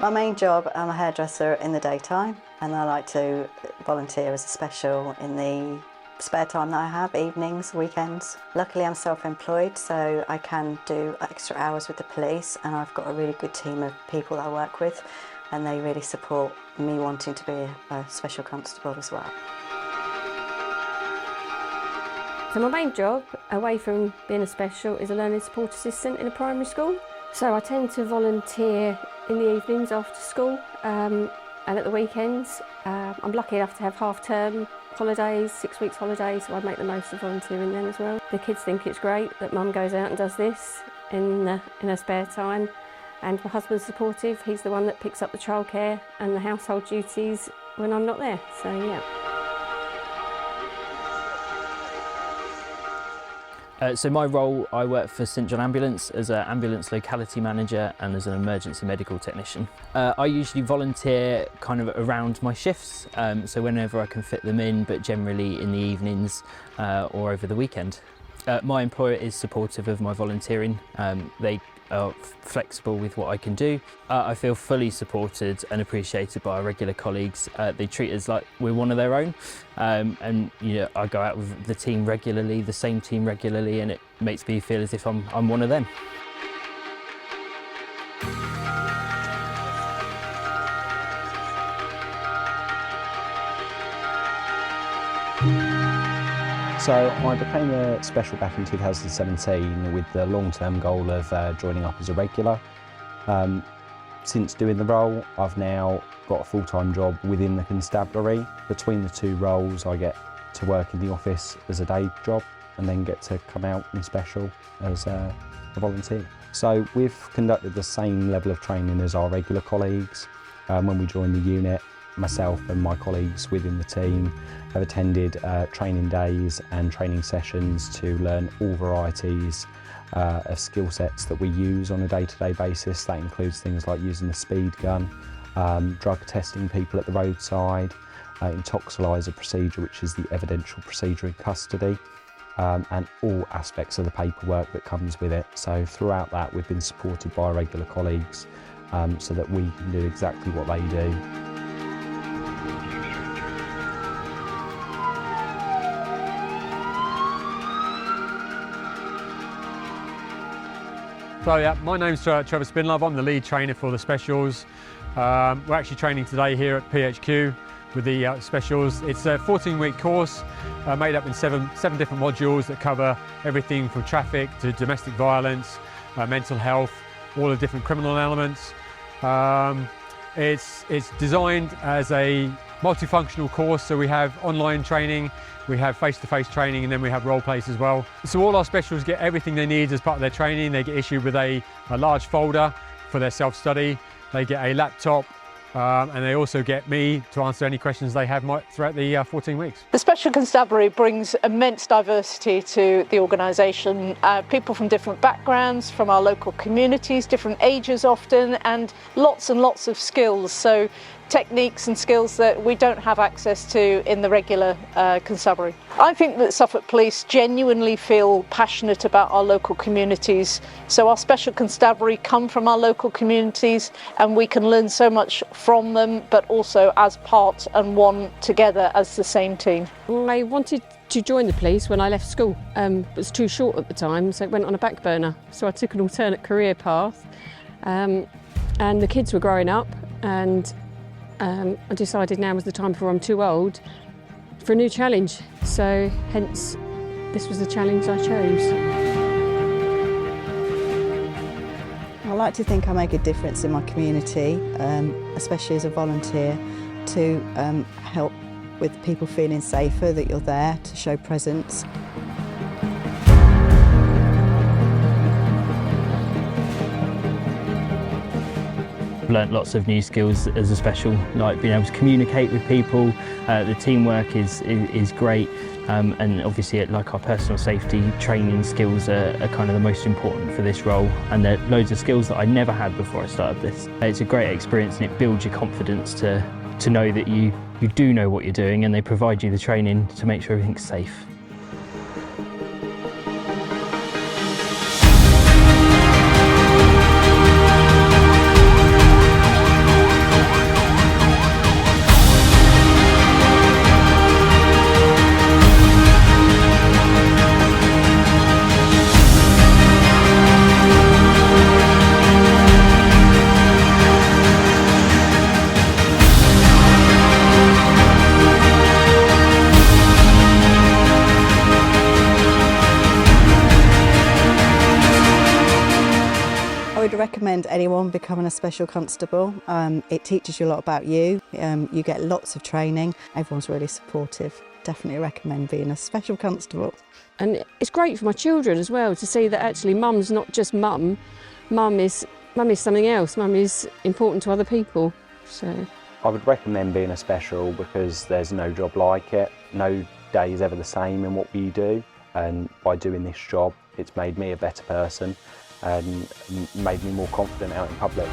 My main job, I'm a hairdresser in the daytime, and I like to volunteer as a special in the spare time that I have, evenings, weekends. Luckily I'm self-employed, so I can do extra hours with the police, and I've got a really good team of people that I work with, and they really support me wanting to be a special constable as well. So my main job, away from being a special, is a learning support assistant in a primary school. So I tend to volunteer in the evenings after school and at the weekends. I'm lucky enough to have half-term holidays, 6 weeks holidays, so I make the most of volunteering then as well. The kids think it's great that Mum goes out and does this in her spare time, and my husband's supportive. He's the one that picks up the childcare and the household duties when I'm not there, so yeah. So my role, I work for St John Ambulance as an ambulance locality manager and as an emergency medical technician. I usually volunteer kind of around my shifts, so whenever I can fit them in, but generally in the evenings or over the weekend. My employer is supportive of my volunteering. They are flexible with what I can do. I feel fully supported and appreciated by our regular colleagues. They treat us like we're one of their own, and you know, I go out with the team regularly, the same team regularly, and it makes me feel as if I'm one of them. So I became a special back in 2017 with the long-term goal of joining up as a regular. Since doing the role, I've now got a full-time job within the Constabulary. Between the two roles, I get to work in the office as a day job and then get to come out in special as a volunteer. So we've conducted the same level of training as our regular colleagues. When we joined the unit, myself and my colleagues within the team have attended training days and training sessions to learn all varieties of skill sets that we use on a day-to-day basis. That includes things like using the speed gun, drug testing people at the roadside, intoxilizer procedure, which is the evidential procedure in custody, and all aspects of the paperwork that comes with it. So throughout that, we've been supported by our regular colleagues so that we can do exactly what they do. So yeah, my name's Trevor Spinlove. I'm the lead trainer for the specials. We're actually training today here at PHQ with the specials. It's a 14-week course made up in seven different modules that cover everything from traffic to domestic violence, mental health, all the different criminal elements. It's designed as a multifunctional course, so we have online training, we have face-to-face training, and then we have role plays as well. So all our specials get everything they need as part of their training. They get issued with a large folder for their self-study, they get a laptop, and they also get me to answer any questions they have throughout the 14 weeks. The Special Constabulary brings immense diversity to the organisation. People from different backgrounds, from our local communities, different ages often, and lots of skills. So techniques and skills that we don't have access to in the regular constabulary. I think that Suffolk Police genuinely feel passionate about our local communities. So our Special Constabulary come from our local communities, and we can learn so much from them, but also as part and one together as the same team. I wanted to join the police when I left school. It was too short at the time, so it went on a back burner. So I took an alternate career path, and the kids were growing up, and I decided now was the time before I'm too old for a new challenge. So hence, this was the challenge I chose. I like to think I make a difference in my community, especially as a volunteer, to help with people feeling safer, that you're there to show presence. Learnt lots of new skills as a special, like being able to communicate with people. The teamwork is great, and obviously like our personal safety training skills are kind of the most important for this role, and there are loads of skills that I never had before I started this. It's a great experience, and it builds your confidence to know that you do know what you're doing, and they provide you the training to make sure everything's safe. would recommend anyone becoming a special constable. It teaches you a lot about you. You get lots of training. Everyone's really supportive. Definitely recommend being a special constable. And it's great for my children as well to see that actually mum's not just mum. Mum is something else. Mum is important to other people. So I would recommend being a special because there's no job like it. No day is ever the same in what we do. And by doing this job, it's made me a better person and made me more confident out in public.